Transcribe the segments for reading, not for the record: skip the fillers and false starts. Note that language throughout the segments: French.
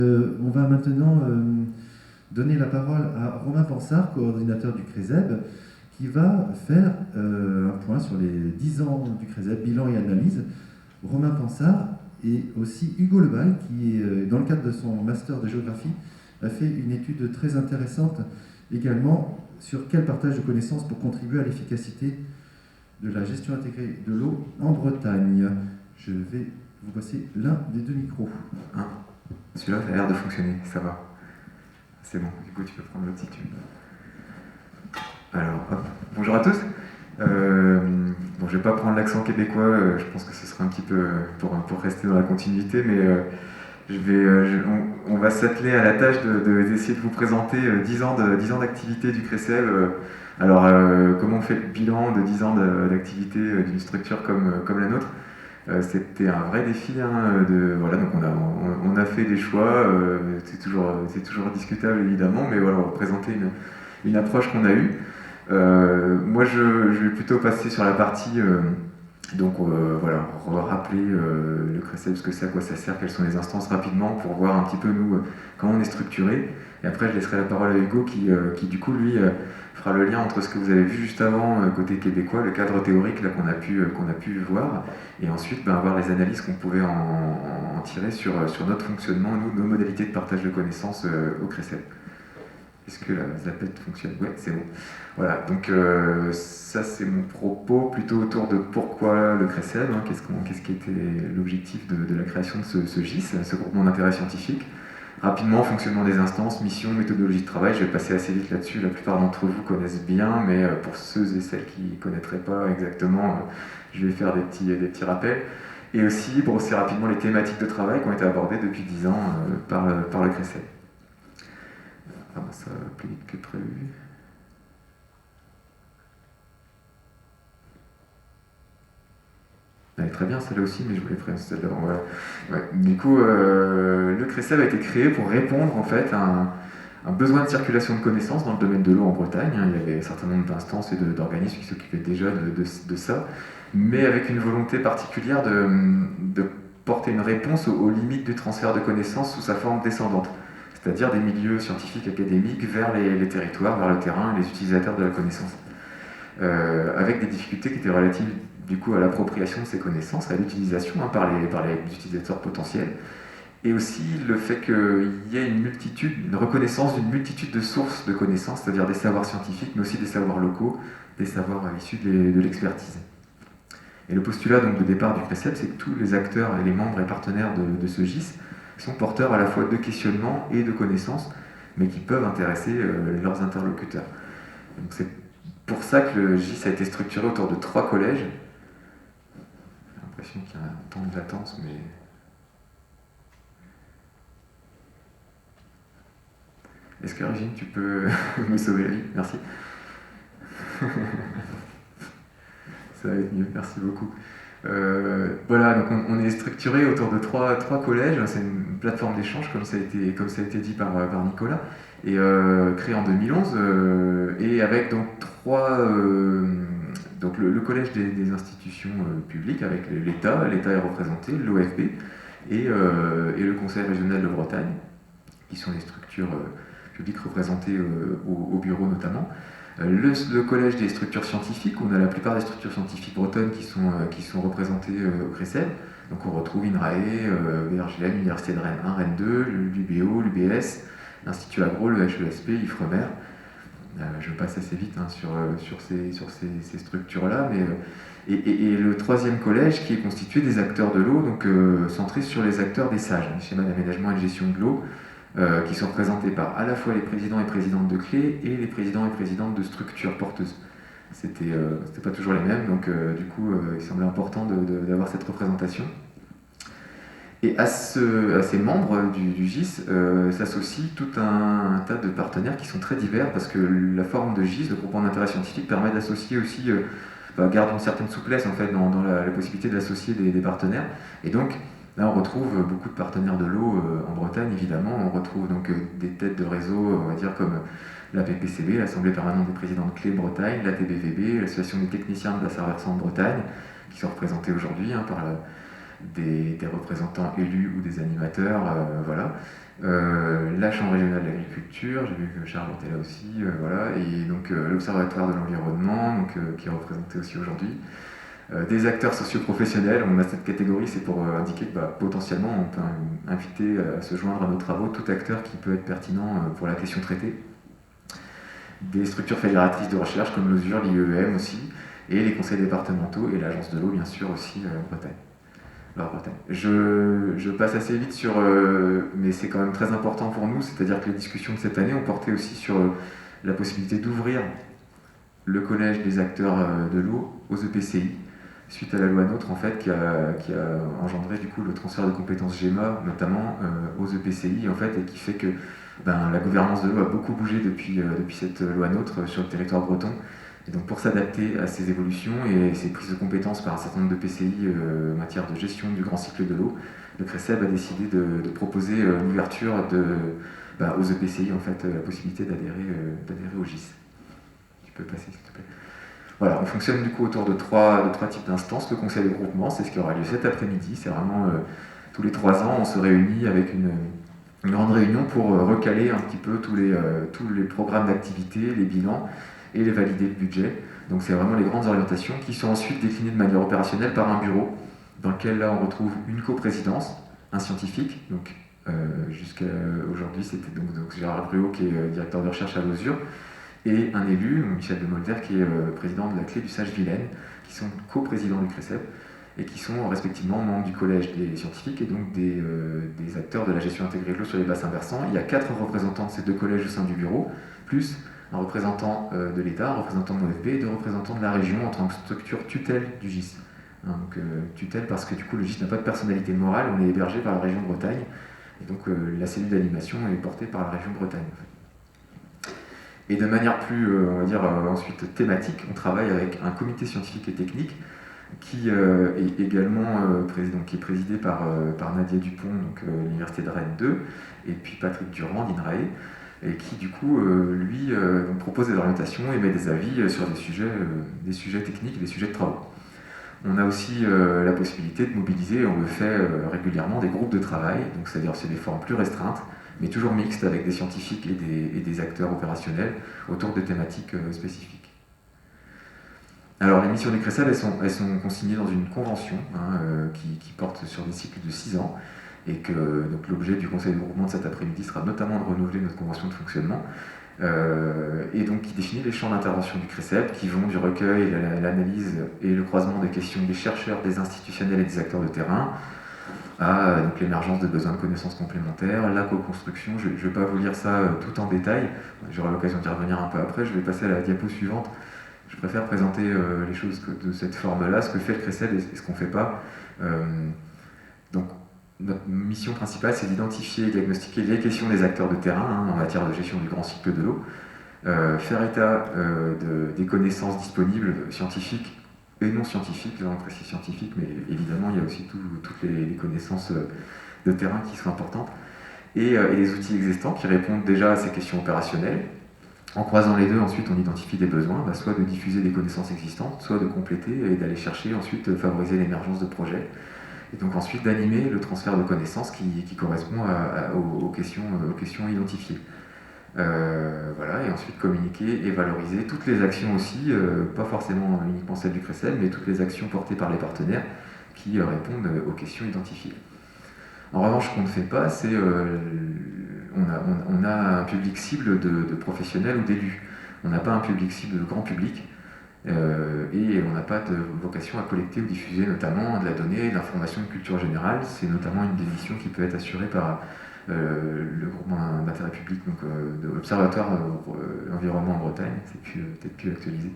On va maintenant donner la parole à Romain Pansard, coordinateur du CRESEB, qui va faire un point sur les 10 ans du CRESEB, bilan et analyse. Romain Pansard et aussi Hugo Lebaille, qui, dans le cadre de son master de géographie, a fait une étude très intéressante également sur quel partage de connaissances pour contribuer à l'efficacité de la gestion intégrée de l'eau en Bretagne. Je vais vous passer l'un des deux micros. Celui-là, ça a l'air de fonctionner, ça va. C'est bon, du coup tu peux prendre l'autre si tu veux. Alors, hop. Bonjour à tous. Bon, je vais pas prendre l'accent québécois, je pense que ce serait un petit peu pour rester dans la continuité, mais on va s'atteler à la tâche d'essayer de vous présenter 10 ans d'activité du CRESEB. Alors, comment on fait le bilan de 10 ans d'activité d'une structure comme la nôtre? C'était un vrai défi, hein, voilà, donc on a fait des choix, c'est toujours discutable évidemment, mais voilà, on va présenter une approche qu'on a eue. Moi je vais plutôt passer sur la partie, voilà, rappeler le CRESEB, ce que c'est, à quoi ça sert, quelles sont les instances rapidement, pour voir un petit peu nous comment on est structuré. Et après je laisserai la parole à Hugo qui du coup lui fera le lien entre ce que vous avez vu juste avant côté québécois, le cadre théorique là qu'on a pu voir, et ensuite voir les analyses qu'on pouvait en tirer sur notre fonctionnement, nos modalités de partage de connaissances au CRESEB. Est-ce que la zapette fonctionne? Ouais, c'est bon. Voilà, donc ça c'est mon propos plutôt autour de pourquoi le CRESEB, hein, qu'est-ce qui était l'objectif de la création de ce GIS, ce groupement d'intérêt scientifique. Rapidement, fonctionnement des instances, mission, méthodologie de travail, je vais passer assez vite là-dessus, la plupart d'entre vous connaissent bien, mais pour ceux et celles qui ne connaîtraient pas exactement, je vais faire des petits rappels. Et aussi brosser rapidement les thématiques de travail qui ont été abordées depuis 10 ans par le CRESEB. Ah ben ça va plus vite que prévu. Elle est très bien celle-là aussi, mais je voulais prendre celle-là. Voilà. Ouais. Du coup, le CRESEB a été créé pour répondre en fait à un besoin de circulation de connaissances dans le domaine de l'eau en Bretagne. Il y avait un certain nombre d'instances et d'organismes qui s'occupaient déjà de ça, mais avec une volonté particulière de porter une réponse aux limites du transfert de connaissances sous sa forme descendante, c'est-à-dire des milieux scientifiques académiques vers les territoires, vers le terrain, les utilisateurs de la connaissance, avec des difficultés qui étaient relatives du coup à l'appropriation de ces connaissances, à l'utilisation par les utilisateurs potentiels, et aussi le fait qu'il y ait une reconnaissance d'une multitude de sources de connaissances, c'est-à-dire des savoirs scientifiques, mais aussi des savoirs locaux, des savoirs issus de l'expertise. Et le postulat donc, de départ du CRESEB, c'est que tous les acteurs et les membres et partenaires de ce GIS sont porteurs à la fois de questionnements et de connaissances, mais qui peuvent intéresser leurs interlocuteurs. Donc c'est pour ça que le GIS a été structuré autour de 3 collèges. J'ai l'impression qu'il y a un temps de latence, mais... Est-ce que Régine, tu peux me sauver la vie? Merci. Ça va être mieux, merci beaucoup. Voilà, donc on est structuré autour de trois collèges, c'est une plateforme d'échange comme ça a été dit par Nicolas, et créée en 2011, et avec donc donc le collège des institutions publiques, avec l'État est représenté, l'OFB, et le Conseil régional de Bretagne, qui sont les structures publiques représentées au bureau notamment. Le collège des structures scientifiques, on a la plupart des structures scientifiques bretonnes qui sont représentées au CRESEB. Donc on retrouve INRAE, VRGM, l'Université de Rennes 1, Rennes 2, l'UBO, l'UBS, l'Institut Agro, le HESP, l'Ifremer. Je passe assez vite sur ces structures-là. Et le troisième collège qui est constitué des acteurs de l'eau, donc centré sur les acteurs des SAGE, les schémas d'aménagement et de gestion de l'eau, qui sont représentés par à la fois les présidents et présidentes de clés et les présidents et présidentes de structures porteuses. C'était pas toujours les mêmes, donc du coup il semblait important d'avoir cette représentation. Et à ces membres du GIS s'associe tout un tas de partenaires qui sont très divers, parce que la forme de GIS, le groupement d'intérêt scientifique, permet d'associer aussi, garde une certaine souplesse en fait dans la possibilité d'associer des partenaires. Et donc là, on retrouve beaucoup de partenaires de l'eau en Bretagne, évidemment. On retrouve donc des têtes de réseau, on va dire, comme la PPCB, l'Assemblée permanente des présidents de Clé Bretagne, la TBVB, l'Association des techniciens de la Bassin versant de Bretagne, qui sont représentés aujourd'hui par des représentants élus ou des animateurs, voilà. La Chambre régionale de l'agriculture, j'ai vu que Charles était là aussi, voilà, et donc l'Observatoire de l'environnement, donc, qui est représenté aussi aujourd'hui. Des acteurs socioprofessionnels, on a cette catégorie, c'est pour indiquer que potentiellement on peut inviter à se joindre à nos travaux tout acteur qui peut être pertinent pour la question traitée. Des structures fédératrices de recherche comme l'OSUR, l'IEEM aussi, et les conseils départementaux et l'agence de l'eau bien sûr aussi Bretagne. Alors, Bretagne. Je passe assez vite sur, mais c'est quand même très important pour nous, c'est-à-dire que les discussions de cette année ont porté aussi sur la possibilité d'ouvrir le collège des acteurs de l'eau aux EPCI, suite à la loi NOTRe en fait, qui a engendré du coup le transfert de compétences GEMA, notamment aux EPCI en fait, et qui fait que la gouvernance de l'eau a beaucoup bougé depuis cette loi NOTRe sur le territoire breton. Et donc pour s'adapter à ces évolutions et ces prises de compétences par un certain nombre de PCI en matière de gestion du grand cycle de l'eau, le CRECEB a décidé de proposer l'ouverture aux EPCI en fait, la possibilité d'adhérer au GIS. Tu peux passer s'il te plaît. Voilà, on fonctionne du coup autour de trois types d'instances. Le conseil de groupement, c'est ce qui aura lieu cet après-midi. C'est vraiment tous les 3 ans, on se réunit avec une grande réunion pour recaler un petit peu tous les programmes d'activité, les bilans et les valider le budget. Donc c'est vraiment les grandes orientations qui sont ensuite déclinées de manière opérationnelle par un bureau dans lequel là on retrouve une coprésidence, un scientifique, donc jusqu'à aujourd'hui c'était donc Gérard Bruot qui est directeur de recherche à l'OSUR, et un élu, Michel de Molder, qui est président de la Clé du Sage Vilaine, qui sont coprésidents du CRECEB et qui sont respectivement membres du collège des scientifiques et donc des acteurs de la gestion intégrée de l'eau sur les bassins versants. Il y a 4 représentants de ces 2 collèges au sein du bureau, plus un représentant de l'État, un représentant de l'OFB et 2 représentants de la région en tant que structure tutelle du GIS. Donc tutelle parce que du coup le GIS n'a pas de personnalité morale, on est hébergé par la région Bretagne, et donc la cellule d'animation est portée par la région Bretagne. Et de manière plus, on va dire, ensuite thématique, on travaille avec un comité scientifique et technique qui est également qui est présidé par Nadia Dupont, donc l'Université de Rennes 2, et puis Patrick Durand d'INRAE, et qui du coup, lui, propose des orientations et met des avis sur des sujets techniques et des sujets de travaux. On a aussi la possibilité de mobiliser, on le fait régulièrement, des groupes de travail, donc c'est-à-dire c'est des formes plus restreintes, mais toujours mixtes avec des scientifiques et des acteurs opérationnels autour de thématiques spécifiques. Alors les missions du CRECEB, elles sont consignées dans une convention qui porte sur des cycles de 6 ans, et que donc, l'objet du conseil de groupement de cet après-midi sera notamment de renouveler notre convention de fonctionnement, et donc qui définit les champs d'intervention du CRECEB, qui vont du recueil, l'analyse et le croisement des questions des chercheurs, des institutionnels et des acteurs de terrain, à l'émergence de besoins de connaissances complémentaires, la co-construction. Je ne vais pas vous lire ça tout en détail, j'aurai l'occasion d'y revenir un peu après, je vais passer à la diapo suivante. Je préfère présenter les choses de cette forme-là, ce que fait le CRECEB et ce qu'on ne fait pas. Donc, notre mission principale, c'est d'identifier et diagnostiquer les questions des acteurs de terrain en matière de gestion du grand cycle de l'eau, faire état des connaissances disponibles, scientifiques et non scientifiques, là on précise scientifiques, mais évidemment il y a aussi toutes les connaissances de terrain qui sont importantes, et les outils existants qui répondent déjà à ces questions opérationnelles. En croisant les deux, ensuite on identifie des besoins, soit de diffuser des connaissances existantes, soit de compléter et d'aller chercher ensuite favoriser l'émergence de projets. Et donc ensuite d'animer le transfert de connaissances qui correspond aux questions identifiées. Voilà, et ensuite communiquer et valoriser toutes les actions aussi, pas forcément uniquement celles du CRECEB, mais toutes les actions portées par les partenaires qui répondent aux questions identifiées. En revanche, ce qu'on ne fait pas, c'est on a un public cible de professionnels ou d'élus. On n'a pas un public cible de grand public, et on n'a pas de vocation à collecter ou diffuser notamment de la donnée, de l'information de culture générale. C'est notamment une des missions qui peut être assurée par le groupement d'intérêt public, donc de l'Observatoire environnement en Bretagne, c'est peut-être plus actualisé.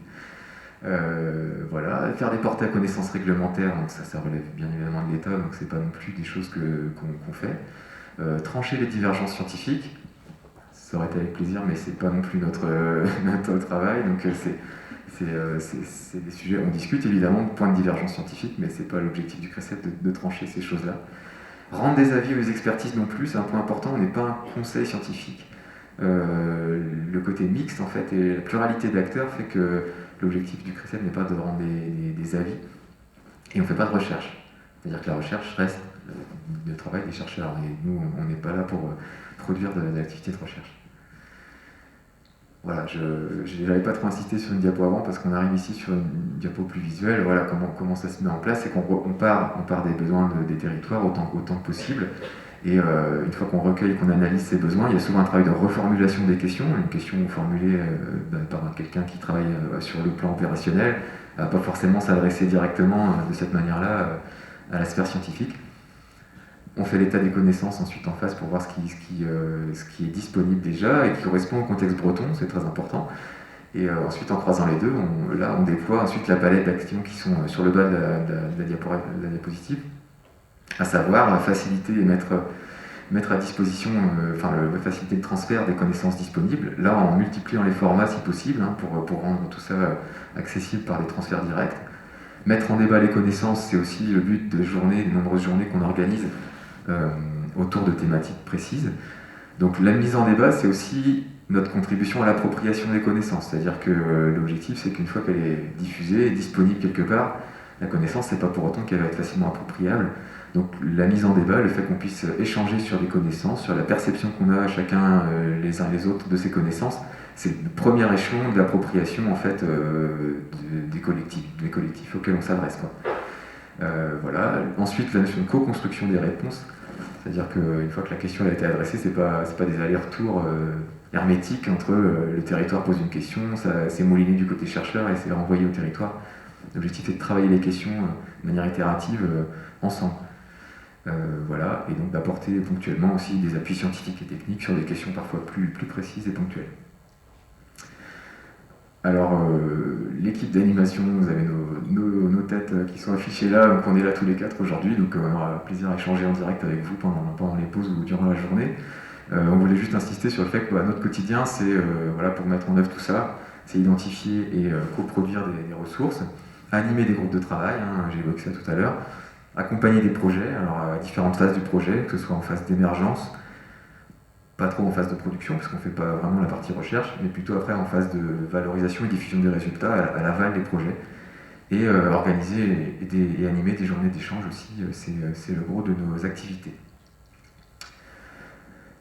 Voilà, faire des portées à connaissance réglementaire, donc ça relève bien évidemment de l'État, donc c'est pas non plus des choses qu'on fait. Trancher les divergences scientifiques, ça aurait été avec plaisir, mais c'est pas non plus notre travail, donc c'est des sujets, on discute évidemment de points de divergence scientifique, mais c'est pas l'objectif du CRECEB de trancher ces choses-là. Rendre des avis aux expertises non plus, c'est un point important, on n'est pas un conseil scientifique. Le côté mixte en fait et la pluralité d'acteurs fait que l'objectif du CRECEB n'est pas de rendre des avis, et on ne fait pas de recherche. C'est-à-dire que la recherche reste le travail des chercheurs, et nous, on n'est pas là pour produire de l'activité de recherche. Voilà, je n'avais pas trop insisté sur une diapo avant parce qu'on arrive ici sur une diapo plus visuelle. Voilà comment ça se met en place, c'est qu'on part des besoins des territoires autant que possible. Et une fois qu'on recueille, qu'on analyse ces besoins, il y a souvent un travail de reformulation des questions. Une question formulée par quelqu'un qui travaille sur le plan opérationnel ne va pas forcément s'adresser directement de cette manière-là à la sphère scientifique. On fait l'état des connaissances ensuite en face pour voir ce qui est disponible déjà et qui correspond au contexte breton, c'est très important. Et ensuite, en croisant les deux, on déploie ensuite la palette d'actions qui sont sur le bas de la diapositive, à savoir faciliter et mettre à disposition, faciliter le transfert des connaissances disponibles, là en multipliant les formats si possible, pour rendre tout ça accessible par des transferts directs. Mettre en débat les connaissances, c'est aussi le but des nombreuses journées qu'on organise autour de thématiques précises. Donc la mise en débat, c'est aussi notre contribution à l'appropriation des connaissances, c'est-à-dire que l'objectif, c'est qu'une fois qu'elle est diffusée et disponible quelque part, la connaissance, c'est pas pour autant qu'elle va être facilement appropriable. Donc la mise en débat, le fait qu'on puisse échanger sur des connaissances, sur la perception qu'on a chacun les uns les autres de ces connaissances, c'est le premier échelon de l'appropriation en fait des collectifs auxquels on s'adresse. Voilà. Ensuite, la notion de co-construction des réponses, c'est-à-dire qu'une fois que la question a été adressée, c'est pas des allers-retours hermétiques entre le territoire pose une question, ça c'est mouliné du côté chercheur et c'est renvoyé au territoire. L'objectif est de travailler les questions de manière itérative ensemble. Voilà, et donc d'apporter ponctuellement aussi des appuis scientifiques et techniques sur des questions parfois plus précises et ponctuelles. Alors, l'équipe d'animation, vous avez nos têtes qui sont affichées là, donc on est là tous les quatre aujourd'hui, donc on aura plaisir à échanger en direct avec vous pendant les pauses ou durant la journée. On voulait juste insister sur le fait que notre quotidien, c'est, pour mettre en œuvre tout ça, c'est identifier et coproduire des ressources, animer des groupes de travail, j'ai évoqué ça tout à l'heure, accompagner des projets, alors à différentes phases du projet, que ce soit en phase d'émergence, pas trop en phase de production, parce qu'on ne fait pas vraiment la partie recherche, mais plutôt après en phase de valorisation et diffusion des résultats à l'aval des projets. Et organiser et animer des journées d'échange aussi, c'est le gros de nos activités.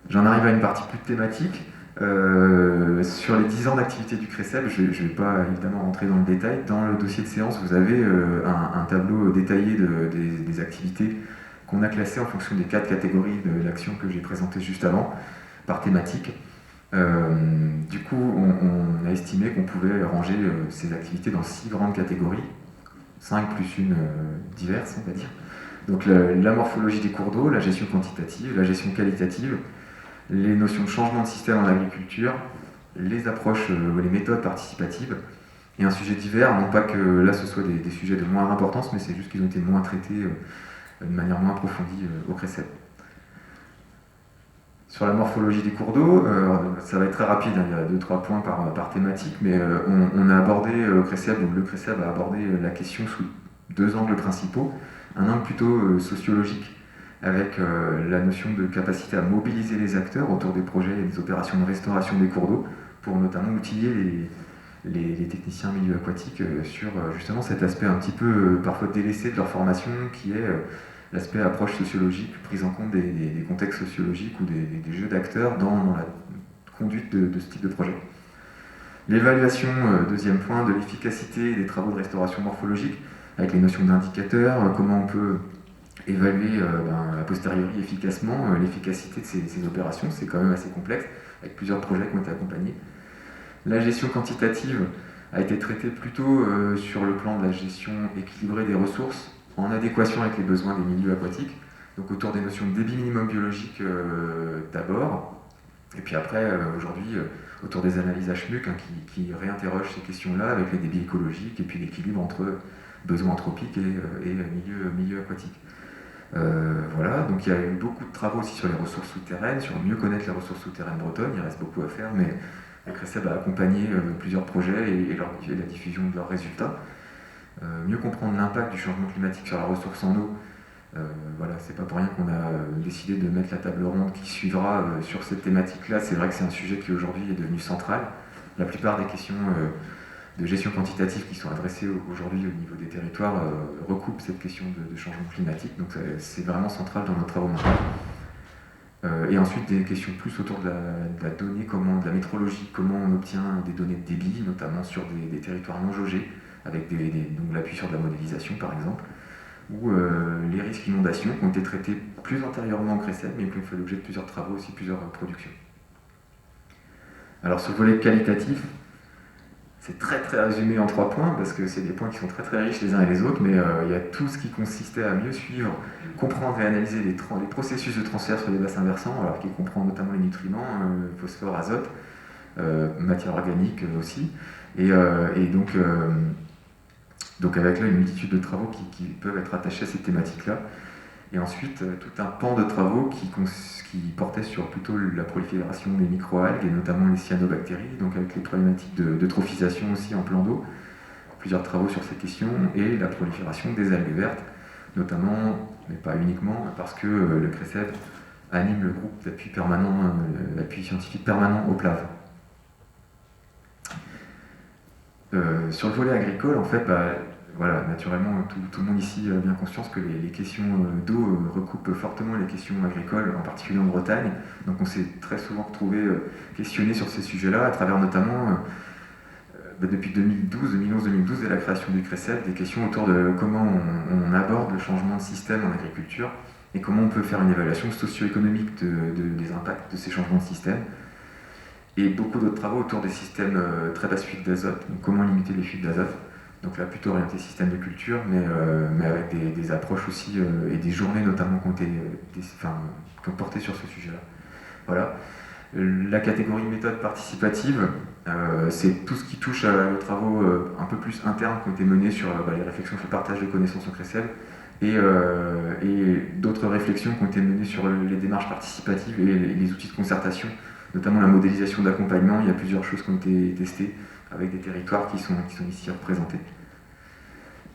J'en arrive à une partie plus thématique. Sur les 10 ans d'activité du CRECEB, je ne vais pas évidemment rentrer dans le détail. Dans le dossier de séance, vous avez un tableau détaillé des activités qu'on a classées en fonction des 4 catégories de l'action que j'ai présentées juste avant, par thématique. Du coup, on a estimé qu'on pouvait ranger ces activités dans 6 grandes catégories, 5 plus une diverse, on va dire. Donc la morphologie des cours d'eau, la gestion quantitative, la gestion qualitative, les notions de changement de système en agriculture, les approches ou les méthodes participatives, et un sujet divers, non pas que là ce soit des sujets de moindre importance, mais c'est juste qu'ils ont été moins traités de manière moins approfondie au CRECEB. Sur la morphologie des cours d'eau, ça va être très rapide, il y a 2-3 points par thématique, mais on a abordé le CRECEB a abordé la question sous 2 angles principaux. Un angle plutôt sociologique, avec la notion de capacité à mobiliser les acteurs autour des projets et des opérations de restauration des cours d'eau, pour notamment outiller les techniciens milieu aquatiques sur justement cet aspect un petit peu parfois délaissé de leur formation, qui est l'aspect approche sociologique, prise en compte des contextes sociologiques ou des jeux d'acteurs dans la conduite de ce type de projet. L'évaluation, deuxième point, de l'efficacité des travaux de restauration morphologique, avec les notions d'indicateurs, comment on peut évaluer a posteriori efficacement l'efficacité de ces opérations, c'est quand même assez complexe, avec plusieurs projets qui ont été accompagnés. La gestion quantitative a été traitée plutôt sur le plan de la gestion équilibrée des ressources, en adéquation avec les besoins des milieux aquatiques, donc autour des notions de débit minimum biologique d'abord, et puis après, aujourd'hui, autour des analyses HMUC qui réinterrogent ces questions-là avec les débits écologiques et puis l'équilibre entre besoins anthropiques et milieu aquatique. Voilà, donc il y a eu beaucoup de travaux aussi sur les ressources souterraines, sur mieux connaître les ressources souterraines bretonnes, il reste beaucoup à faire, mais le CRECEB a accompagné plusieurs projets et la diffusion de leurs résultats. Mieux comprendre l'impact du changement climatique sur la ressource en eau, voilà, c'est pas pour rien qu'on a décidé de mettre la table ronde qui suivra sur cette thématique-là. C'est vrai que c'est un sujet qui aujourd'hui est devenu central. La plupart des questions de gestion quantitative qui sont adressées aujourd'hui au niveau des territoires recoupent cette question de changement climatique. Donc c'est vraiment central dans nos travaux maintenant. Et ensuite des questions plus autour de la donnée, de la métrologie, comment on obtient des données de débit, notamment sur des territoires non jaugés, avec donc l'appui sur de la modélisation par exemple, ou les risques d'inondation qui ont été traités plus antérieurement au CRECEB, mais qui ont fait l'objet de plusieurs travaux, aussi plusieurs productions. Alors sur le volet qualitatif, c'est très résumé en 3 points, parce que c'est des points qui sont très riches les uns et les autres, mais il y a tout ce qui consistait à mieux suivre, comprendre et analyser les processus de transfert sur les bassins versants, alors qui comprend notamment les nutriments, phosphore, azote, matière organique aussi, et donc avec là une multitude de travaux qui peuvent être attachés à ces thématiques-là. Et ensuite, tout un pan de travaux qui portait sur plutôt la prolifération des microalgues, et notamment les cyanobactéries, donc avec les problématiques d'eutrophisation aussi en plan d'eau. Plusieurs travaux sur ces questions, et la prolifération des algues vertes, notamment, mais pas uniquement, parce que le CRECEB anime le groupe d'appui permanent, l'appui scientifique permanent au PLAV. Sur le volet agricole, en fait, voilà, naturellement, tout le monde ici a bien conscience que les questions d'eau recoupent fortement les questions agricoles, en particulier en Bretagne. Donc on s'est très souvent retrouvé questionné sur ces sujets-là, à travers notamment, depuis 2011-2012 et la création du CRECEB, des questions autour de comment on aborde le changement de système en agriculture, et comment on peut faire une évaluation socio-économique des impacts de ces changements de système. Et beaucoup d'autres travaux autour des systèmes très basses fuites d'azote, donc comment limiter les fuites d'azote. Donc là, plutôt orienté système de culture, mais avec des approches aussi, et des journées notamment qui ont porté sur ce sujet-là. Voilà. La catégorie méthode participative, c'est tout ce qui touche aux travaux un peu plus internes qui ont été menés sur les réflexions sur le partage de connaissances au CRECEB, et d'autres réflexions qui ont été menées sur les démarches participatives et les outils de concertation, notamment la modélisation d'accompagnement. Il y a plusieurs choses qui ont été testées avec des territoires qui sont ici représentés.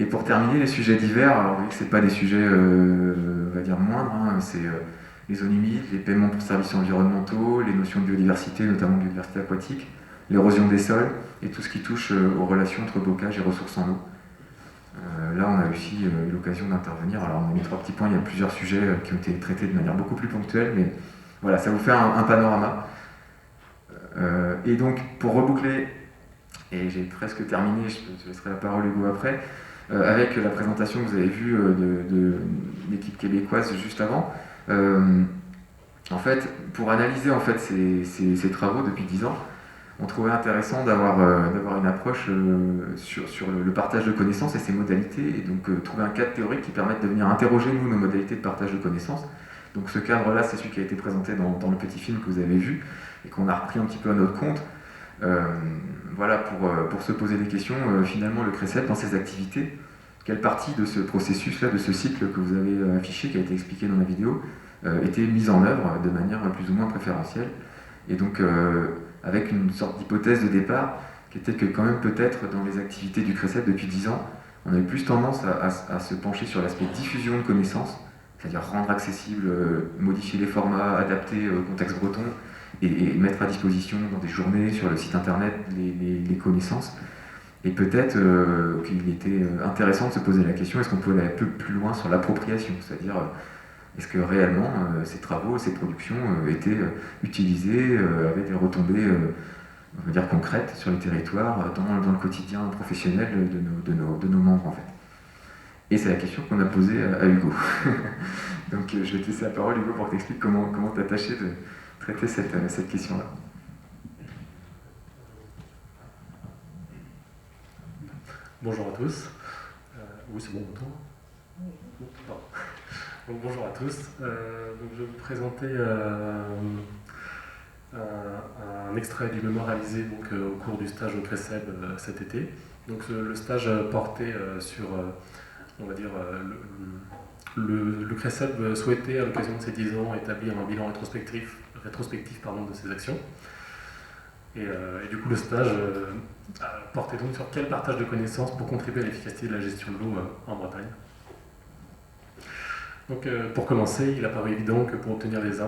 Et pour terminer, les sujets divers, alors vu que ce n'est pas des sujets, on va dire, moindres, c'est les zones humides, les paiements pour services environnementaux, les notions de biodiversité, notamment de biodiversité aquatique, l'érosion des sols, et tout ce qui touche aux relations entre bocage et ressources en eau. Là, on a aussi eu l'occasion d'intervenir. Alors, on a mis 3 petits points, il y a plusieurs sujets qui ont été traités de manière beaucoup plus ponctuelle, mais voilà, ça vous fait un panorama. Et donc, pour reboucler, et j'ai presque terminé, je laisserai la parole Hugo après, avec la présentation que vous avez vue de l'équipe québécoise juste avant. En fait, pour analyser en fait, ces travaux depuis 10 ans, on trouvait intéressant d'avoir une approche sur le partage de connaissances et ses modalités, et donc trouver un cadre théorique qui permette de venir interroger nous nos modalités de partage de connaissances. Donc ce cadre-là, c'est celui qui a été présenté dans le petit film que vous avez vu, et qu'on a repris un petit peu à notre compte. Voilà, pour se poser des questions, finalement le CRECEB dans ses activités, quelle partie de ce processus-là, de ce cycle que vous avez affiché, qui a été expliqué dans la vidéo, était mise en œuvre de manière plus ou moins préférentielle, et donc avec une sorte d'hypothèse de départ qui était que quand même peut-être dans les activités du CRECEB depuis 10 ans, on avait plus tendance à se pencher sur l'aspect diffusion de connaissances, c'est-à-dire rendre accessible, modifier les formats, adapter au contexte breton, et mettre à disposition dans des journées sur le site internet les connaissances. Et peut-être qu'il était intéressant de se poser la question, est-ce qu'on peut aller un peu plus loin sur l'appropriation, c'est-à-dire est-ce que réellement ces travaux, ces productions étaient utilisées avec des retombées on va dire concrètes sur les territoires, dans le quotidien professionnel de nos membres en fait. Et c'est la question qu'on a posée à Hugo. Donc je vais te laisser la parole Hugo pour t'expliquer comment t'as tâché de traiter cette question-là. Bonjour à tous. Oui, c'est bon, on entend. Donc, bonjour à tous. Donc, je vais vous présenter un extrait du mémoire réalisé au cours du stage au CRECEB cet été. Donc, le stage portait sur, on va dire, le CRECEB souhaitait, à l'occasion de ses 10 ans, établir un bilan rétrospectif de ses actions. Et du coup, le stage portait donc sur quel partage de connaissances pour contribuer à l'efficacité de la gestion de l'eau en Bretagne. Donc, pour commencer, il apparaît évident que pour obtenir les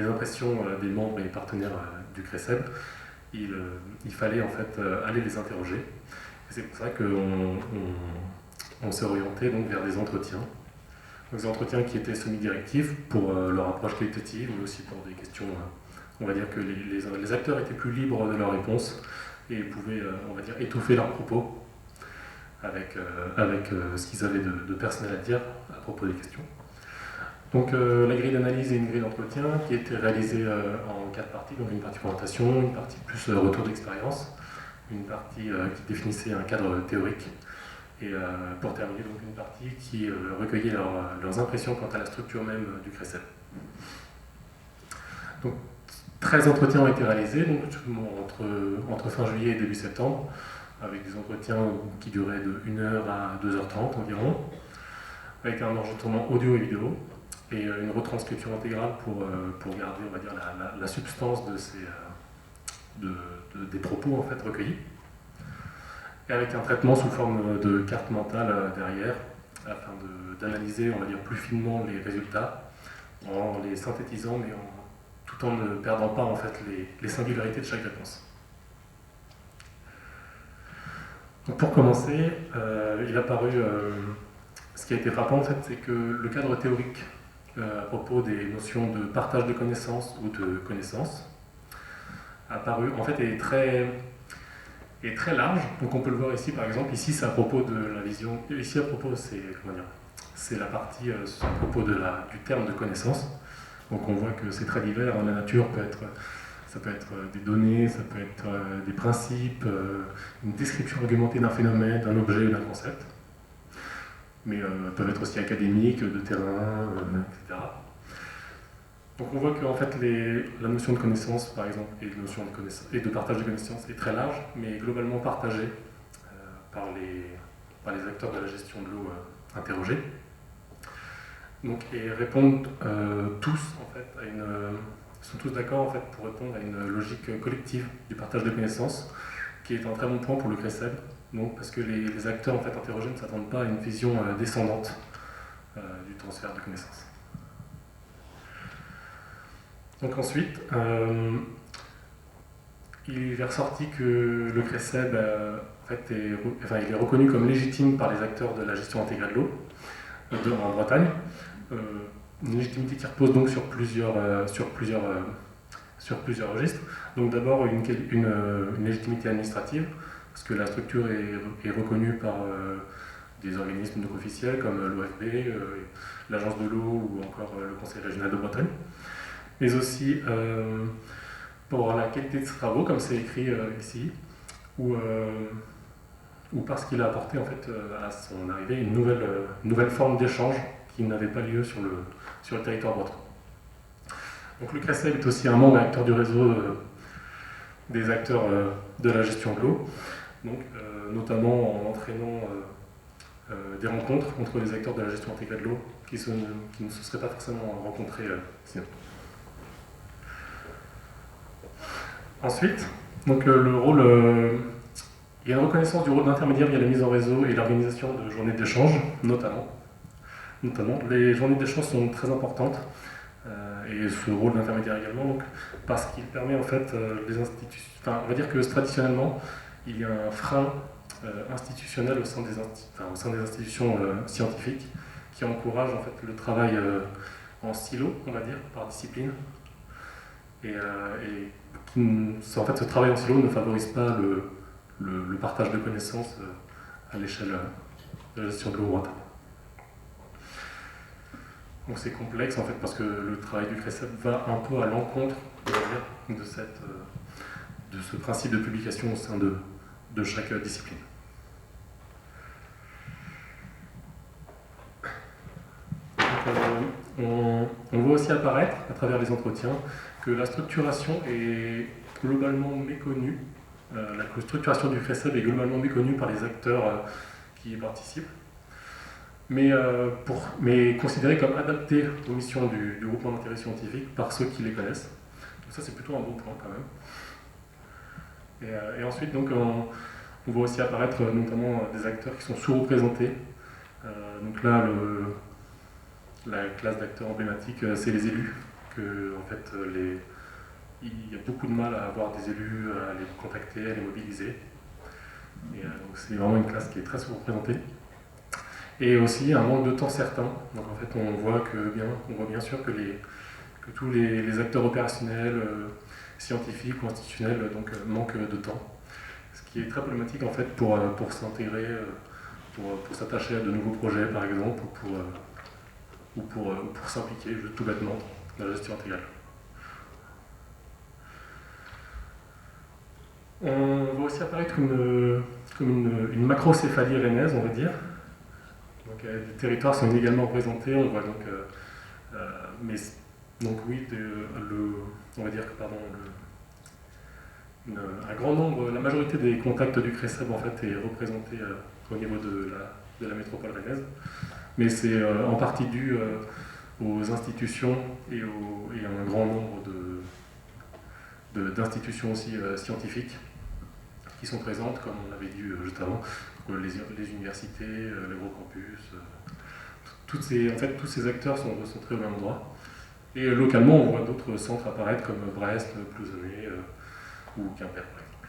impressions des membres et partenaires du CRECEB, il fallait en fait aller les interroger. Et c'est pour ça qu'on s'est orienté donc vers des entretiens. Donc, des entretiens qui étaient semi-directifs pour leur approche qualitative, mais aussi pour des questions, on va dire que les acteurs étaient plus libres de leurs réponses et pouvaient, on va dire, étoffer leurs propos avec ce qu'ils avaient de personnel à dire à propos des questions. Donc la grille d'analyse et une grille d'entretien qui était réalisée en 4 parties, donc une partie présentation, une partie plus retour d'expérience, une partie qui définissait un cadre théorique, et pour terminer donc une partie qui recueillait leurs impressions quant à la structure même du CRECEB. Donc 13 entretiens ont été réalisés donc, entre fin juillet et début septembre, avec des entretiens qui duraient de 1h à 2h30 environ, avec un enregistrement audio et vidéo, et une retranscription intégrale pour garder, on va dire, la substance des propos en fait, recueillis, et avec un traitement sous forme de carte mentale derrière, afin d'analyser, on va dire, plus finement les résultats, en les synthétisant, mais tout en ne perdant pas en fait, les singularités de chaque réponse. Donc pour commencer, il a paru, ce qui a été frappant en fait, c'est que le cadre théorique à propos des notions de partage de connaissances ou de connaissances a paru, en fait, est très large. Donc on peut le voir ici par exemple, ici c'est à propos de la vision, ici à propos c'est la partie à propos du terme de connaissance. Donc on voit que c'est très divers, la nature ça peut être des données, ça peut être des principes, une description argumentée d'un phénomène, d'un objet ou d'un concept. Mais peuvent être aussi académiques, de terrain, etc. Donc on voit que en fait, la notion de connaissance, par exemple, et de partage de connaissances est très large, mais globalement partagée par les acteurs de la gestion de l'eau interrogés. Donc, et répondent tous en fait, sont tous d'accord en fait, pour répondre à une logique collective du partage de connaissances, qui est un très bon point pour le CRECEB. Donc, parce que les acteurs en fait, interrogés ne s'attendent pas à une vision descendante du transfert de connaissances. Donc ensuite, il est ressorti que le CRECEB en fait, il est reconnu comme légitime par les acteurs de la gestion intégrée de l'eau en Bretagne. Une légitimité qui repose donc sur plusieurs registres. Donc d'abord une légitimité administrative, parce que la structure est reconnue par des organismes donc officiels comme l'OFB, l'Agence de l'eau ou encore le Conseil régional de Bretagne. Mais aussi pour la qualité de ses travaux, comme c'est écrit ici, ou parce qu'il a apporté en fait, à son arrivée une nouvelle forme d'échange qui n'avait pas lieu sur le territoire breton. Donc le CRECEB est aussi un membre et acteur du réseau des acteurs de la gestion de l'eau, donc, notamment en entraînant des rencontres entre les acteurs de la gestion intégrée de l'eau qui ne se seraient pas forcément rencontrés sinon. Ensuite, donc, le rôle, il y a une reconnaissance du rôle d'intermédiaire via la mise en réseau et l'organisation de journées d'échange, notamment. Les journées d'échange sont très importantes, et ce rôle d'intermédiaire également, donc, parce qu'il permet en fait les institutions. Enfin, on va dire que traditionnellement, il y a un frein institutionnel au sein des institutions scientifiques qui encourage en fait le travail en silo, on va dire, par discipline, et en fait, ce travail en silo ne favorise pas le partage de connaissances à l'échelle de la gestion de l'eau bretonne. Donc c'est complexe en fait parce que le travail du CRECEB va un peu à l'encontre de ce principe de publication au sein de chaque discipline. Donc, on voit aussi apparaître à travers les entretiens que la structuration est globalement méconnue. La structuration du CRECEB est globalement méconnue par les acteurs qui y participent, mais considérée comme adaptée aux missions du groupement d'intérêt scientifique par ceux qui les connaissent. Donc ça c'est plutôt un bon point quand même. Et ensuite donc, on voit aussi apparaître notamment des acteurs qui sont sous-représentés. Donc là, la classe d'acteurs emblématiques, c'est les élus, que en fait, il y a beaucoup de mal à avoir des élus, à les contacter, à les mobiliser. Et donc c'est vraiment une classe qui est très sous-représentée. Et aussi un manque de temps certain. Donc en fait, on voit bien sûr que tous les acteurs opérationnels, scientifiques ou institutionnels manquent de temps. Ce qui est très problématique en fait pour s'intégrer, pour s'attacher à de nouveaux projets par exemple, ou pour s'impliquer juste tout bêtement dans la gestion intégrale. On voit aussi apparaître une macrocéphalie rennaise, on va dire. Donc, les territoires sont inégalement représentés, on voit donc, on va dire que un grand nombre, la majorité des contacts du CRECEB en fait est représentée au niveau de la métropole rennaise, mais c'est en partie dû aux institutions et à un grand nombre d'institutions aussi scientifiques qui sont présentes, comme on l'avait dit juste avant, les universités, les gros campus. Tous ces acteurs sont recentrés au même endroit. Et localement, on voit d'autres centres apparaître comme Brest, Plouzonnet ou Quimper, par exemple.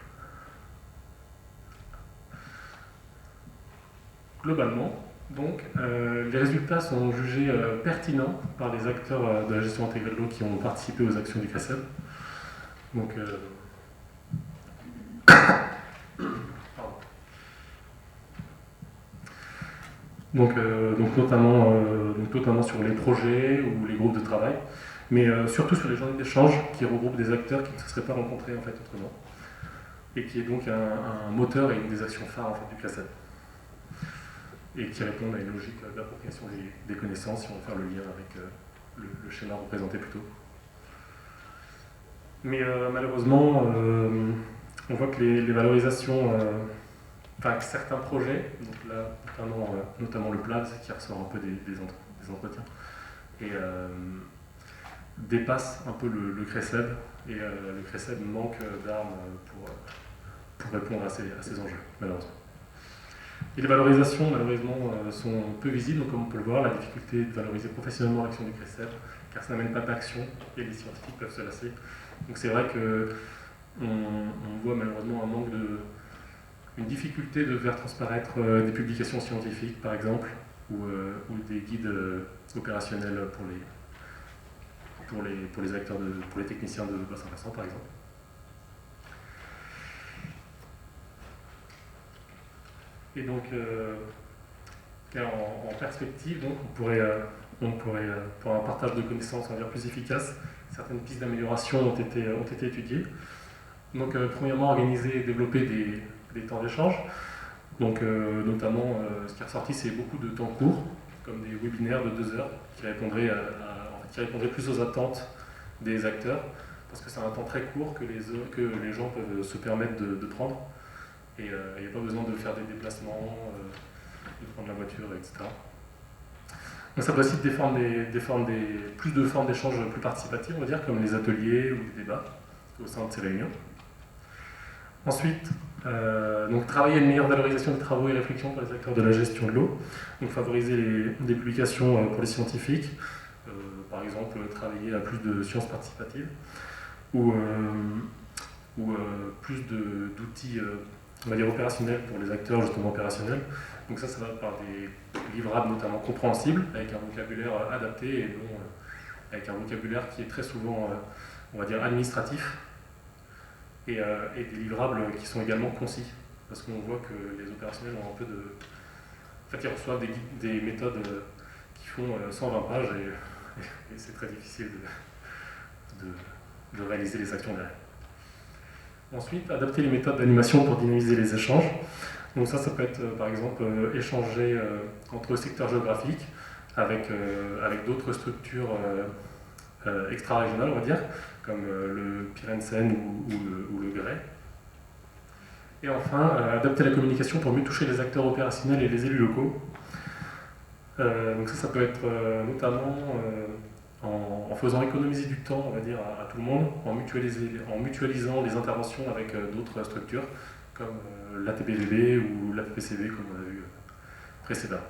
Globalement, donc, les résultats sont jugés pertinents par les acteurs de la gestion intégrée de l'eau qui ont participé aux actions du CRECEB. Donc, notamment sur les projets ou les groupes de travail, mais surtout sur les journées d'échange qui regroupent des acteurs qui ne se seraient pas rencontrés en fait autrement, et qui est donc un moteur et une des actions phares en fait, du CRECEB, et qui répondent à une logique d'appropriation des connaissances, si on veut faire le lien avec le schéma représenté plus tôt. Mais malheureusement, on voit que les valorisations, que certains projets, donc là, notamment le PLAD, qui ressort un peu des entretiens, et dépasse un peu le CRECEB, et le CRECEB manque d'armes pour répondre à ces enjeux, malheureusement. Et les valorisations, malheureusement, sont peu visibles, donc comme on peut le voir, la difficulté de valoriser professionnellement l'action du CRECEB, car ça n'amène pas d'action, et les scientifiques peuvent se lasser. Donc c'est vrai qu'on voit malheureusement une difficulté de faire transparaître des publications scientifiques, par exemple, ou des guides opérationnels pour les acteurs, pour les techniciens de Bassin-Versant, par exemple. Et donc, en perspective, donc, pour un partage de connaissances, on va dire, plus efficace, certaines pistes d'amélioration ont été étudiées. Donc, premièrement, organiser et développer des temps d'échange. Donc, notamment, ce qui est ressorti, c'est beaucoup de temps courts, comme des webinaires de 2 heures, qui répondraient plus aux attentes des acteurs, parce que c'est un temps très court que les gens peuvent se permettre de prendre. Et il n'y a pas besoin de faire des déplacements, de prendre la voiture, etc. Donc ça peut aussi plus de formes d'échanges plus participatives, on va dire, comme les ateliers ou les débats au sein de ces réunions. Ensuite, donc travailler à une meilleure valorisation des travaux et réflexions pour les acteurs de la gestion de l'eau. Donc favoriser des publications pour les scientifiques, par exemple travailler à plus de sciences participatives, ou plus d'outils on va dire opérationnels pour les acteurs justement opérationnels. Donc ça va par des livrables notamment compréhensibles, avec un vocabulaire adapté et non avec un vocabulaire qui est très souvent, on va dire, administratif, et des livrables qui sont également concis, parce qu'on voit que les opérationnels ont un peu de... En fait, ils reçoivent des méthodes qui font 120 pages, et c'est très difficile de réaliser les actions derrière. Ensuite, adapter les méthodes d'animation pour dynamiser les échanges. Donc ça peut être par exemple échanger entre secteurs géographiques avec d'autres structures extra-régionales, on va dire, comme le Pyrénées ou le Grès. Et enfin, adapter la communication pour mieux toucher les acteurs opérationnels et les élus locaux. Donc ça peut être notamment en faisant économiser du temps, on va dire, à tout le monde, en mutualisant les interventions avec d'autres structures, comme l'ATPVB ou l'APPCV, comme on a vu précédemment.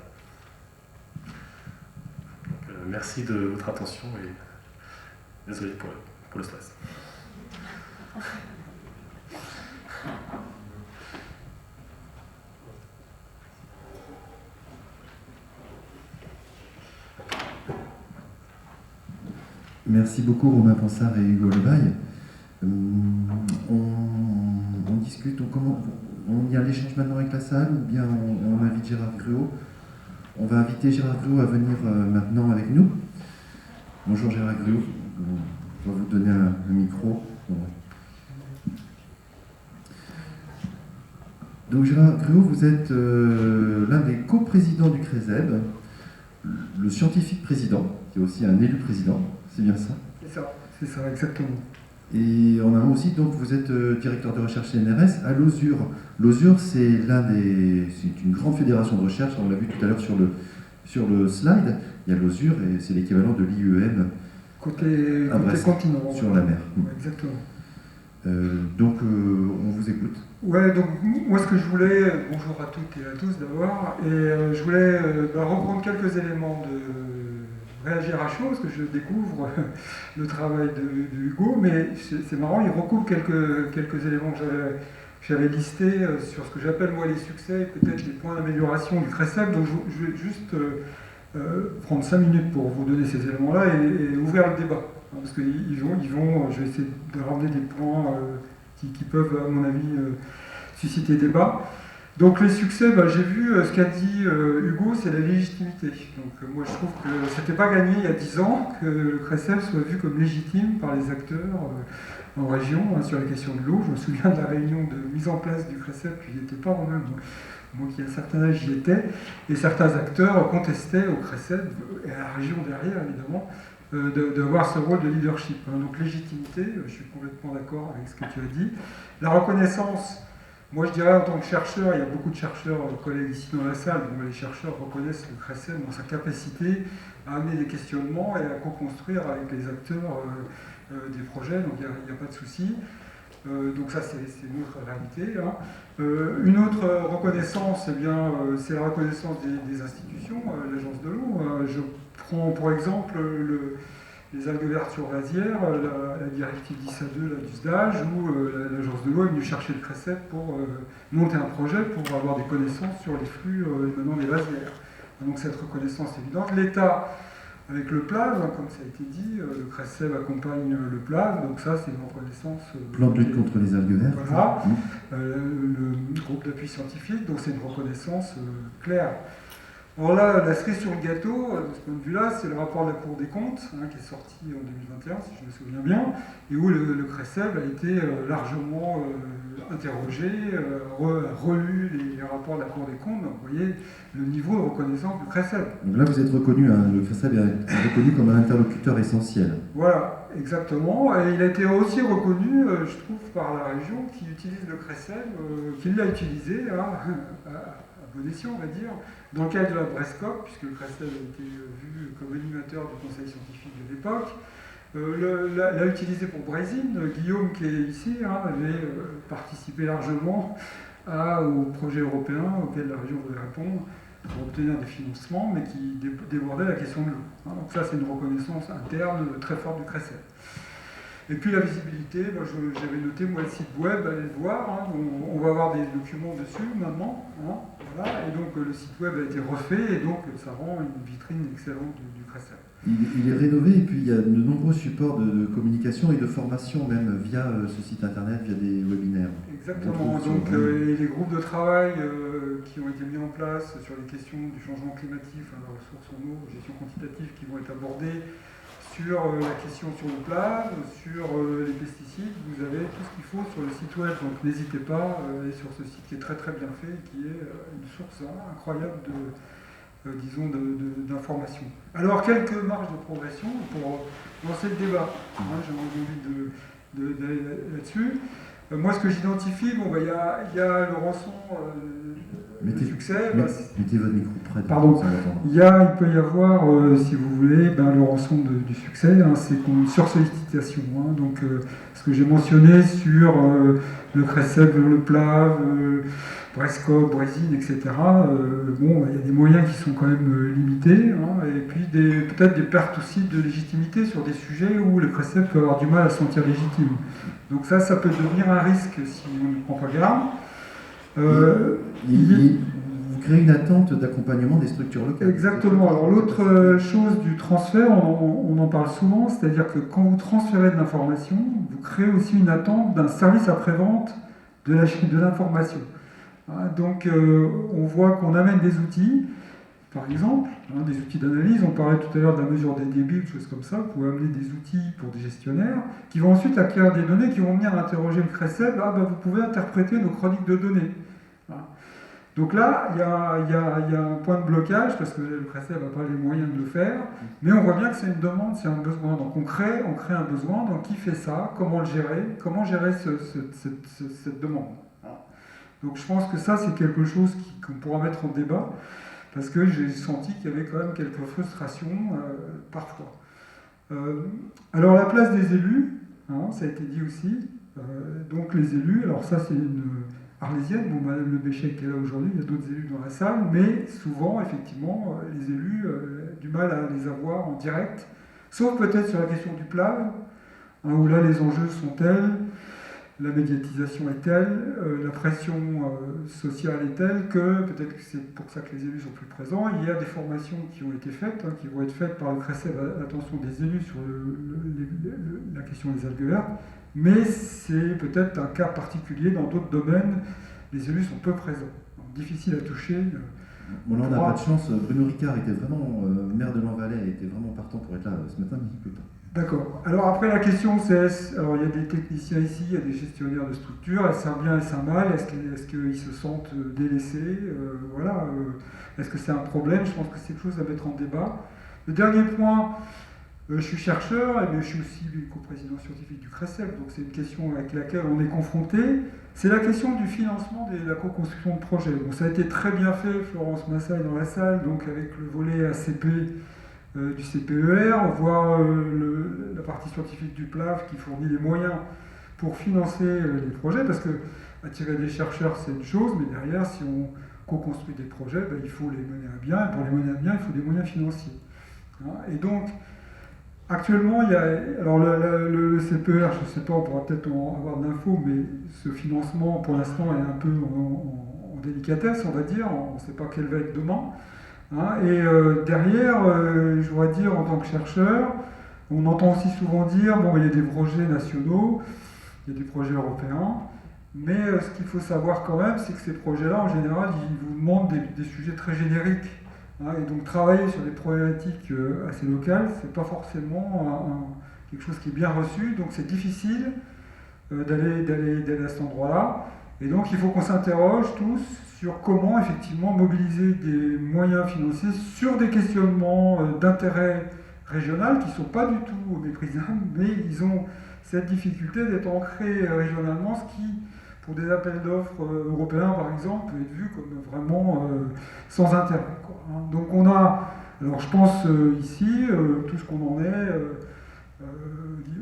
Donc, merci de votre attention et désolé pour le stress. Merci beaucoup Romain Pansart et Hugo Levaille. On discute, il y a l'échange maintenant avec la salle ou bien on invite Gérard Gruot. On va inviter Gérard Gruot à venir maintenant avec nous. Bonjour Gérard Gruot, on va vous donner un micro. Donc Gérard Gruot, vous êtes l'un des coprésidents du CRESEB, le scientifique président, qui est aussi un élu président, c'est bien ça? C'est ça, exactement. Et en amont aussi, donc, vous êtes directeur de recherche CNRS à l'OSUR. L'OSUR, c'est une grande fédération de recherche, on l'a vu tout à l'heure sur le slide. Il y a l'OSUR et c'est l'équivalent de l'IEM côté continent. Sur la mer. Exactement. Donc, on vous écoute. Ouais, donc moi ce que je voulais, bonjour à toutes et à tous d'abord, et je voulais reprendre quelques éléments de Réagir à chaud, parce que je découvre le travail de Hugo, mais c'est marrant, il recoupe quelques éléments que j'avais listés sur ce que j'appelle moi les succès, peut-être les points d'amélioration du CRESEB. Donc je vais juste prendre 5 minutes pour vous donner ces éléments-là et ouvrir le débat. Parce qu'ils vont, je vais essayer de ramener des points qui peuvent, à mon avis, susciter débat. Donc les succès, j'ai vu ce qu'a dit Hugo, c'est la légitimité. Donc moi je trouve que c'était pas gagné il y a 10 ans que le CRESEB soit vu comme légitime par les acteurs en région sur la question de l'eau. Je me souviens de la réunion de mise en place du CRESEB, puis j'y étais pas moi-même, moi qui à un certain âge j'y étais, et certains acteurs contestaient au CRESEB, et à la région derrière évidemment, d'avoir ce rôle de leadership. Donc légitimité, je suis complètement d'accord avec ce que tu as dit. La reconnaissance, moi je dirais en tant que chercheur, il y a beaucoup de chercheurs, collègues ici dans la salle, donc les chercheurs reconnaissent le CRESEB dans sa capacité à amener des questionnements et à co-construire avec les acteurs des projets, donc il n'y a pas de souci. Donc ça c'est une autre réalité. Une autre reconnaissance, c'est la reconnaissance des institutions, l'agence de l'eau. Je prends pour exemple les algues vertes sur vasières, la directive 10 à 2 du SDAGE, où l'agence de l'eau est venue chercher le CRESEB pour monter un projet pour avoir des connaissances sur les flux émanant des vasières. Donc cette reconnaissance évidente. L'État, avec le PLAV, comme ça a été dit, le CRESEB accompagne le PLAV, donc ça c'est une reconnaissance. Plan de lutte contre les algues vertes. Voilà, le groupe d'appui scientifique, donc c'est une reconnaissance claire. Alors là, la cerise sur le gâteau, de ce point de vue-là, c'est le rapport de la Cour des comptes, qui est sorti en 2021, si je me souviens bien, et où le CRESEB a été largement interrogé, relu les rapports de la Cour des comptes. Donc vous voyez le niveau de reconnaissance du CRESEB. Donc là, vous êtes reconnu, le CRESEB est reconnu comme un interlocuteur essentiel. Voilà, exactement. Et il a été aussi reconnu, je trouve, par la région qui utilise le CRESEB, qui l'a utilisé à bon escient, on va dire, dans le cadre de la Brescop, puisque le CRESEB a été vu comme animateur du conseil scientifique de l'époque. L'a utilisé pour Brésil. Guillaume, qui est ici, avait participé largement au projet européen auquel la région voulait répondre pour obtenir des financements, mais qui débordait la question de l'eau. Donc ça, c'est une reconnaissance interne très forte du CRESEB. Et puis la visibilité, j'avais noté moi le site web, allez le voir, on va avoir des documents dessus maintenant, voilà, et donc le site web a été refait, et donc ça rend une vitrine excellente du CRESEB. Il est rénové, et puis il y a de nombreux supports de communication et de formation, même via ce site internet, via des webinaires. Exactement, donc les groupes de travail qui ont été mis en place sur les questions du changement climatique, la ressource en eau, gestion quantitative, qui vont être abordées, sur la question sur le PLAV, sur les pesticides, vous avez tout ce qu'il faut sur le site web, donc n'hésitez pas à aller sur ce site qui est très très bien fait, qui est une source incroyable d'informations. Alors quelques marges de progression pour lancer le débat, j'ai envie d'aller là-dessus. Moi ce que j'identifie, il y a le rançon de succès. Mettez votre micro près. Pardon. Il peut y avoir, si vous voulez, le rançon du succès, c'est une sursollicitation. Donc, ce que j'ai mentionné sur le CRESEB, le PLAV, Brescope, Brésil, etc. Bon, il y a des moyens qui sont quand même limités, hein, et puis peut-être des pertes aussi de légitimité sur des sujets où le CRECEB peut avoir du mal à se sentir légitime. Donc ça peut devenir un risque si on ne prend pas garde. Vous créez une attente d'accompagnement des structures locales. Exactement. Alors l'autre chose du transfert, on en parle souvent, c'est-à-dire que quand vous transférez de l'information, vous créez aussi une attente d'un service après-vente de l'information. Donc on voit qu'on amène des outils, par exemple, des outils d'analyse, on parlait tout à l'heure de la mesure des débits, des choses comme ça, vous pouvez amener des outils pour des gestionnaires, qui vont ensuite acquérir des données, qui vont venir interroger le CRECEB, vous pouvez interpréter nos chroniques de données. Donc là, il y a un point de blocage, parce que le CRECEB n'a pas les moyens de le faire, mais on voit bien que c'est une demande, c'est un besoin. Donc on crée un besoin, donc qui fait ça, comment gérer cette demande. Donc je pense que ça, c'est quelque chose qu'on pourra mettre en débat, parce que j'ai senti qu'il y avait quand même quelques frustrations parfois. Alors la place des élus, ça a été dit aussi. Donc les élus, alors ça c'est une arlésienne, bon, Madame Le Béchet qui est là aujourd'hui, il y a d'autres élus dans la salle, mais souvent, effectivement, les élus, du mal à les avoir en direct, sauf peut-être sur la question du PLAV, où là les enjeux sont tels, la médiatisation est telle, la pression sociale est telle que peut-être que c'est pour ça que les élus sont plus présents. Il y a des formations qui ont été faites, qui vont être faites par le CRECEB à l'attention des élus sur la question des algues vertes, mais c'est peut-être un cas particulier. Dans d'autres domaines, les élus sont peu présents, donc difficile à toucher. Bon, là, on n'a pas de chance. Bruno Ricard était vraiment, maire de Lanvalet, était vraiment partant pour être là ce matin, mais il ne peut pas. D'accord. Alors après la question c'est, alors il y a des techniciens ici, il y a des gestionnaires de structures, est-ce un bien, est-ce un mal, est-ce qu'ils se sentent délaissés, voilà, est-ce que c'est un problème? Je pense que c'est quelque chose à mettre en débat. Le dernier point, je suis chercheur, mais je suis aussi co-président scientifique du CRECEB, donc c'est une question avec laquelle on est confronté, c'est la question du financement de la co-construction de projets. Bon, ça a été très bien fait, Florence Massa est dans la salle, donc avec le volet ACP, du CPER, voire la partie scientifique du PLAF qui fournit les moyens pour financer les projets, parce que attirer des chercheurs c'est une chose, mais derrière si on co-construit des projets, il faut les mener à bien, et pour les mener à bien il faut des moyens financiers. Et donc actuellement il y a, alors le CPER, je ne sais pas, on pourra peut-être avoir de l'info, mais ce financement pour l'instant est un peu en délicatesse, on va dire, on ne sait pas quel va être demain. Et derrière, je dois dire, en tant que chercheur, on entend aussi souvent dire, bon, il y a des projets nationaux, il y a des projets européens, mais ce qu'il faut savoir quand même, c'est que ces projets-là, en général, ils vous demandent des sujets très génériques. Et donc travailler sur des problématiques assez locales, c'est pas forcément quelque chose qui est bien reçu, donc c'est difficile d'aller à cet endroit-là. Et donc il faut qu'on s'interroge tous sur comment effectivement mobiliser des moyens financiers sur des questionnements d'intérêt régional qui ne sont pas du tout méprisables, mais ils ont cette difficulté d'être ancrés régionalement, ce qui, pour des appels d'offres européens par exemple, peut être vu comme vraiment sans intérêt. Donc on a, alors je pense ici, tout ce qu'on en est,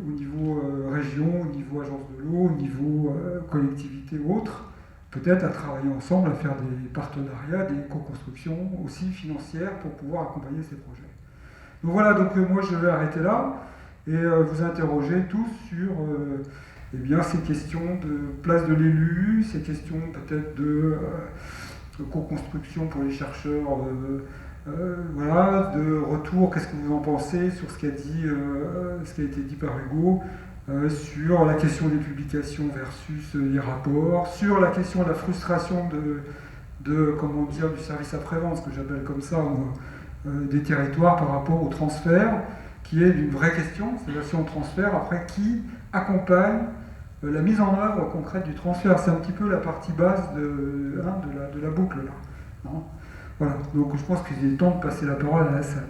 au niveau région, au niveau agence de l'eau, au niveau collectivité ou autre, peut-être à travailler ensemble, à faire des partenariats, des co-constructions aussi financières pour pouvoir accompagner ces projets. Donc voilà, donc moi je vais arrêter là et vous interroger tous sur ces questions de place de l'élu, ces questions peut-être de co-construction pour les chercheurs, voilà, de retour, qu'est-ce que vous en pensez sur ce qui a été dit par Hugo, sur la question des publications versus les rapports, sur la question de la frustration comment dire, du service après-vente, ce que j'appelle comme ça, des territoires par rapport au transfert, qui est une vraie question, c'est-à-dire si on transfère, après qui accompagne la mise en œuvre concrète du transfert. C'est un petit peu la partie basse de la boucle là. Voilà, donc je pense qu'il est temps de passer la parole à la salle.